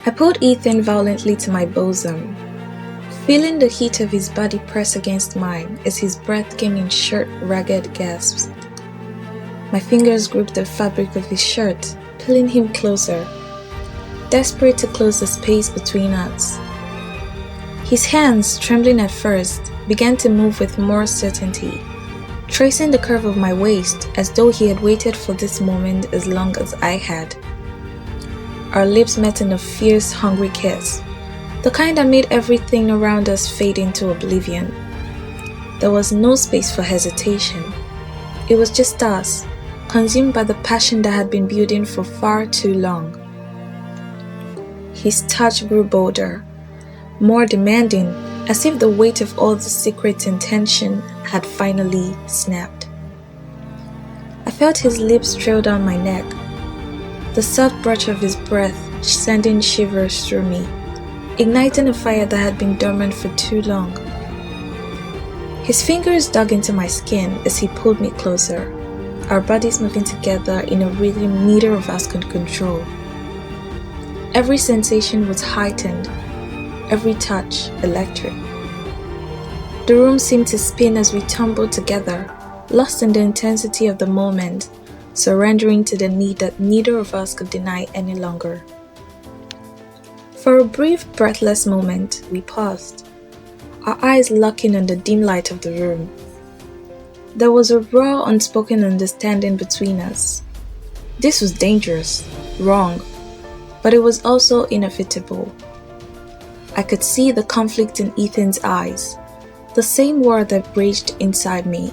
I pulled Ethan violently to my bosom, feeling the heat of his body press against mine as his breath came in short, ragged gasps. My fingers gripped the fabric of his shirt, pulling him closer, desperate to close the space between us. His hands, trembling at first, began to move with more certainty, tracing the curve of my waist as though he had waited for this moment as long as I had. Our lips met in a fierce, hungry kiss, the kind that made everything around us fade into oblivion. There was no space for hesitation. It was just us, consumed by the passion that had been building for far too long. His touch grew bolder, more demanding, as if the weight of all the secret intention had finally snapped. I felt his lips trail down my neck, the soft brush of his breath sending shivers through me, igniting a fire that had been dormant for too long. His fingers dug into my skin as he pulled me closer, our bodies moving together in a rhythm neither of us could control. Every sensation was heightened, every touch electric. The room seemed to spin as we tumbled together, lost in the intensity of the moment, surrendering to the need that neither of us could deny any longer. For a brief, breathless moment, we paused, our eyes locking on the dim light of the room. There was a raw, unspoken understanding between us. This was dangerous, wrong, but it was also inevitable. I could see the conflict in Ethan's eyes, the same war that raged inside me.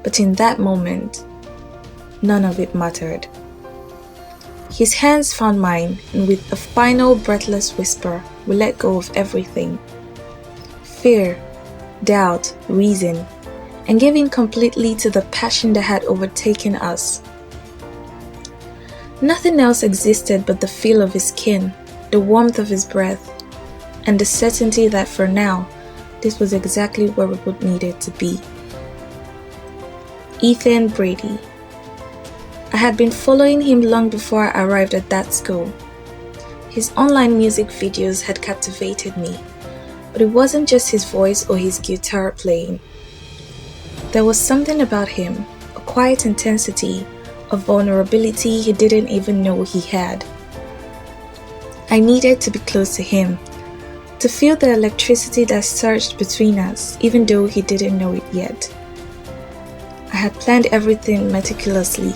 But in that moment, none of it mattered. His hands found mine, and with a final breathless whisper, we let go of everything. Fear, doubt, reason, and gave in completely to the passion that had overtaken us. Nothing else existed but the feel of his skin, the warmth of his breath, and the certainty that for now, this was exactly where we both needed to be. Ethan Brady. I had been following him long before I arrived at that school. His online music videos had captivated me, but it wasn't just his voice or his guitar playing. There was something about him, a quiet intensity, a vulnerability he didn't even know he had. I needed to be close to him, to feel the electricity that surged between us, even though he didn't know it yet. I had planned everything meticulously.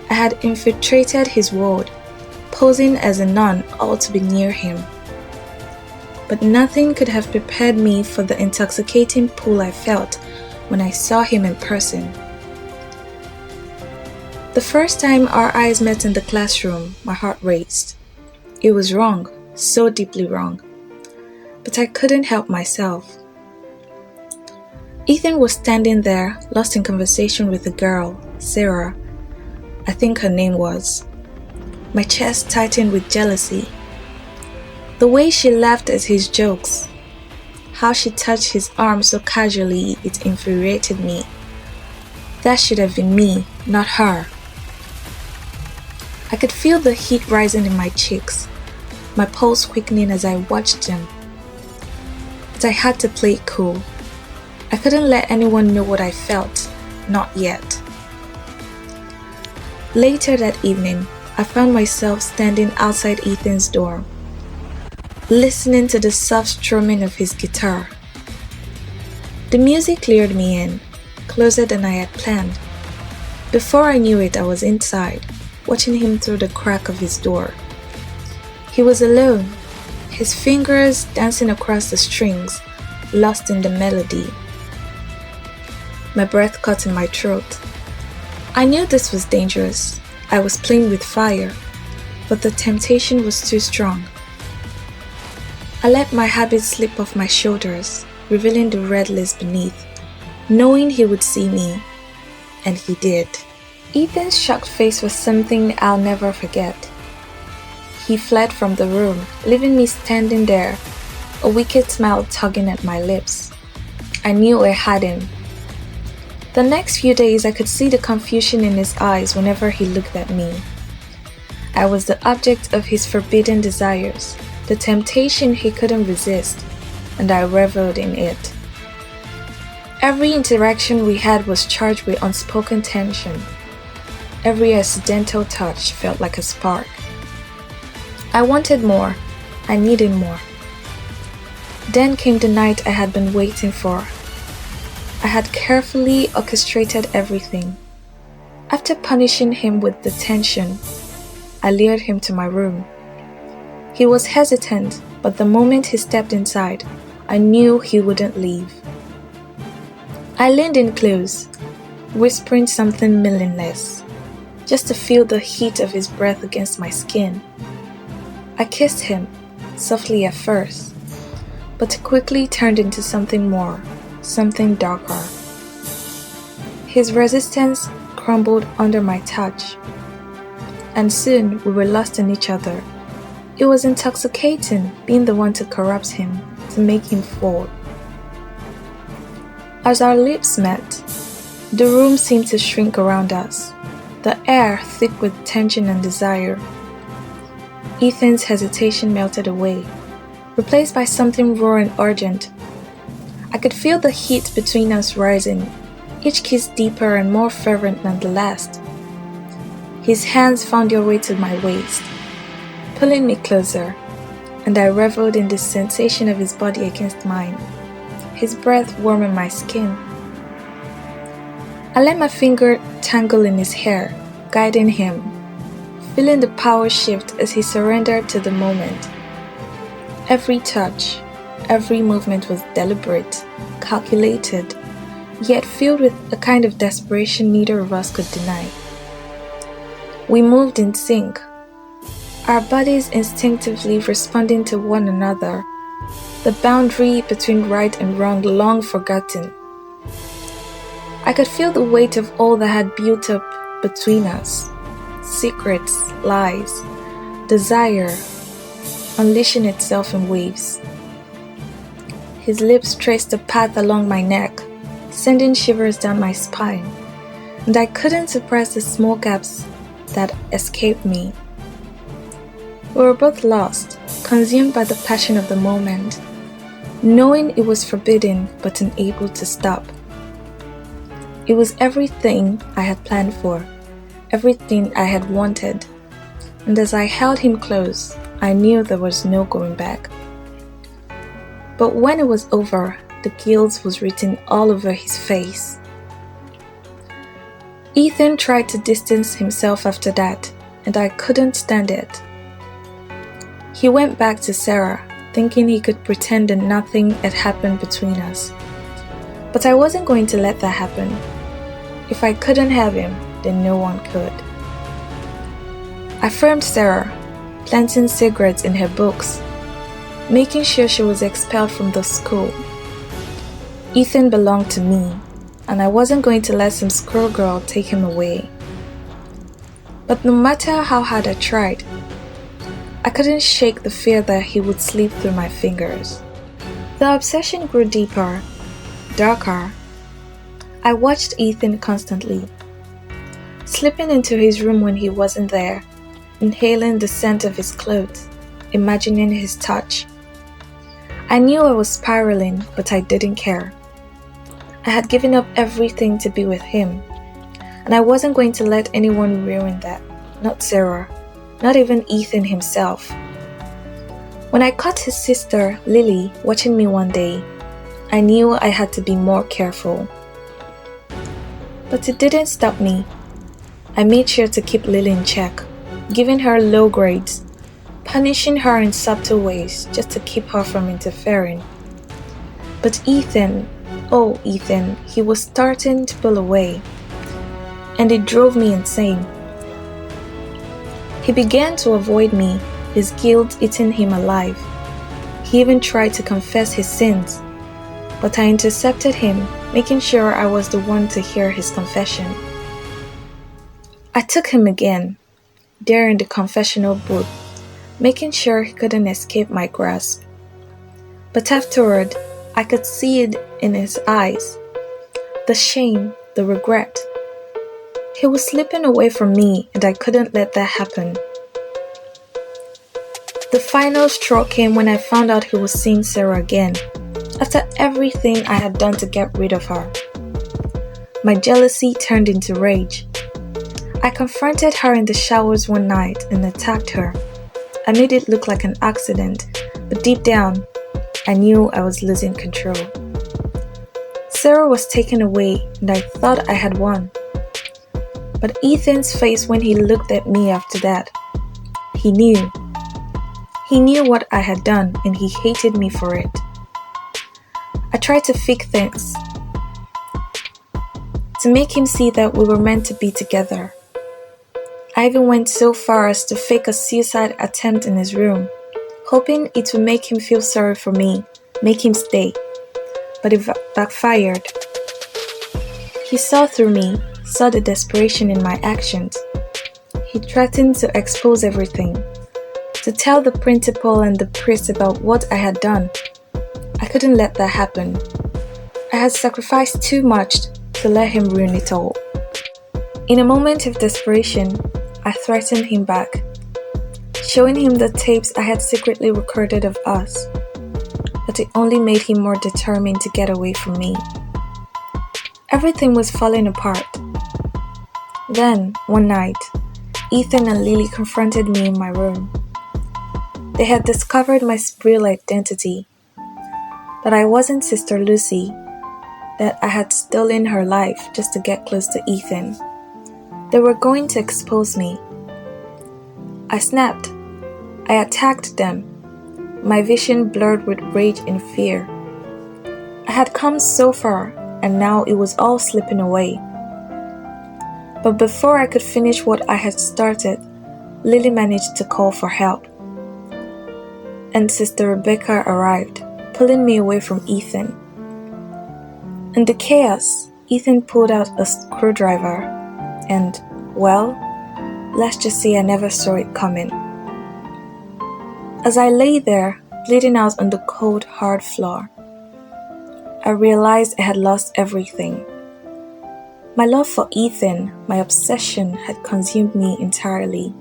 I had infiltrated his world, posing as a nun, all to be near him. But nothing could have prepared me for the intoxicating pull I felt when I saw him in person. The first time our eyes met in the classroom, my heart raced. It was wrong, so deeply wrong. But I couldn't help myself. Ethan was standing there, lost in conversation with a girl, Sarah. I think her name was. My chest tightened with jealousy. The way she laughed at his jokes, how she touched his arm so casually, it infuriated me. That should have been me, not her. I could feel the heat rising in my cheeks, my pulse quickening as I watched him. But I had to play it cool. I couldn't let anyone know what I felt, not yet. Later that evening, I found myself standing outside Ethan's door, listening to the soft strumming of his guitar. The music lured me in, closer than I had planned. Before I knew it, I was inside, watching him through the crack of his door. He was alone, his fingers dancing across the strings, lost in the melody. My breath caught in my throat. I knew this was dangerous. I was playing with fire, but the temptation was too strong. I let my habit slip off my shoulders, revealing the red list beneath, knowing he would see me, and he did. Ethan's shocked face was something I'll never forget. He fled from the room, leaving me standing there, a wicked smile tugging at my lips. I knew I had him. The next few days I could see the confusion in his eyes whenever he looked at me. I was the object of his forbidden desires, the temptation he couldn't resist, and I reveled in it. Every interaction we had was charged with unspoken tension. Every accidental touch felt like a spark. I wanted more. I needed more. Then came the night I had been waiting for. I had carefully orchestrated everything. After punishing him with detention, I lured him to my room. He was hesitant, but the moment he stepped inside, I knew he wouldn't leave. I leaned in close, whispering something meaningless, just to feel the heat of his breath against my skin. I kissed him, softly at first, but it quickly turned into something more, something darker. His resistance crumbled under my touch, and soon we were lost in each other. It was intoxicating being the one to corrupt him, to make him fall. As our lips met, the room seemed to shrink around us, the air thick with tension and desire. Ethan's hesitation melted away, replaced by something raw and urgent. I could feel the heat between us rising, each kiss deeper and more fervent than the last. His hands found their way to my waist, pulling me closer, and I reveled in the sensation of his body against mine, his breath warming my skin. I let my finger tangle in his hair, guiding him, feeling the power shift as he surrendered to the moment. Every touch, every movement was deliberate, calculated, yet filled with a kind of desperation neither of us could deny. We moved in sync, our bodies instinctively responding to one another, the boundary between right and wrong long forgotten. I could feel the weight of all that had built up between us, secrets, lies, desire, unleashing itself in waves. His lips traced a path along my neck, sending shivers down my spine, and I couldn't suppress the small gaps that escaped me. We were both lost, consumed by the passion of the moment, knowing it was forbidden but unable to stop. It was everything I had planned for, everything I had wanted, and as I held him close, I knew there was no going back. But when it was over, the guilt was written all over his face. Ethan tried to distance himself after that, and I couldn't stand it. He went back to Sarah, thinking he could pretend that nothing had happened between us. But I wasn't going to let that happen. If I couldn't have him, then no one could. I framed Sarah, planting cigarettes in her books, making sure she was expelled from the school. Ethan belonged to me, and I wasn't going to let some schoolgirl take him away. But no matter how hard I tried, I couldn't shake the fear that he would slip through my fingers. The obsession grew deeper, darker. I watched Ethan constantly, slipping into his room when he wasn't there, inhaling the scent of his clothes, imagining his touch. I knew I was spiraling, but I didn't care. I had given up everything to be with him, and I wasn't going to let anyone ruin that, not Sarah, not even Ethan himself. When I caught his sister, Lily, watching me one day, I knew I had to be more careful. But it didn't stop me. I made sure to keep Lily in check, giving her low grades, punishing her in subtle ways just to keep her from interfering. But Ethan, oh Ethan, he was starting to pull away, and it drove me insane. He began to avoid me, his guilt eating him alive. He even tried to confess his sins, but I intercepted him, making sure I was the one to hear his confession. I took him again, there in the confessional booth, making sure he couldn't escape my grasp. But afterward, I could see it in his eyes, the shame, the regret. He was slipping away from me, and I couldn't let that happen. The final straw came when I found out he was seeing Sarah again, after everything I had done to get rid of her. My jealousy turned into rage. I confronted her in the showers one night and attacked her. I made it look like an accident, but deep down, I knew I was losing control. Sarah was taken away and I thought I had won. But Ethan's face when he looked at me after that, he knew. He knew what I had done and he hated me for it. I tried to fix things, to make him see that we were meant to be together. I even went so far as to fake a suicide attempt in his room, hoping it would make him feel sorry for me, make him stay. But it backfired. He saw through me, saw the desperation in my actions. He threatened to expose everything, to tell the principal and the priest about what I had done. I couldn't let that happen. I had sacrificed too much to let him ruin it all. In a moment of desperation, I threatened him back, showing him the tapes I had secretly recorded of us, but it only made him more determined to get away from me. Everything was falling apart. Then, one night, Ethan and Lily confronted me in my room. They had discovered my real identity, that I wasn't Sister Lucy, that I had stolen her life just to get close to Ethan. They were going to expose me. I snapped. I attacked them, my vision blurred with rage and fear. I had come so far, and now it was all slipping away. But before I could finish what I had started, Lily managed to call for help. And Sister Rebecca arrived, pulling me away from Ethan. In the chaos, Ethan pulled out a screwdriver and, well, let's just say I never saw it coming. As I lay there, bleeding out on the cold, hard floor, I realized I had lost everything. My love for Ethan, my obsession, had consumed me entirely.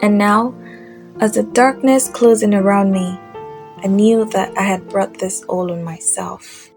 And now, as the darkness closed in around me, I knew that I had brought this all on myself.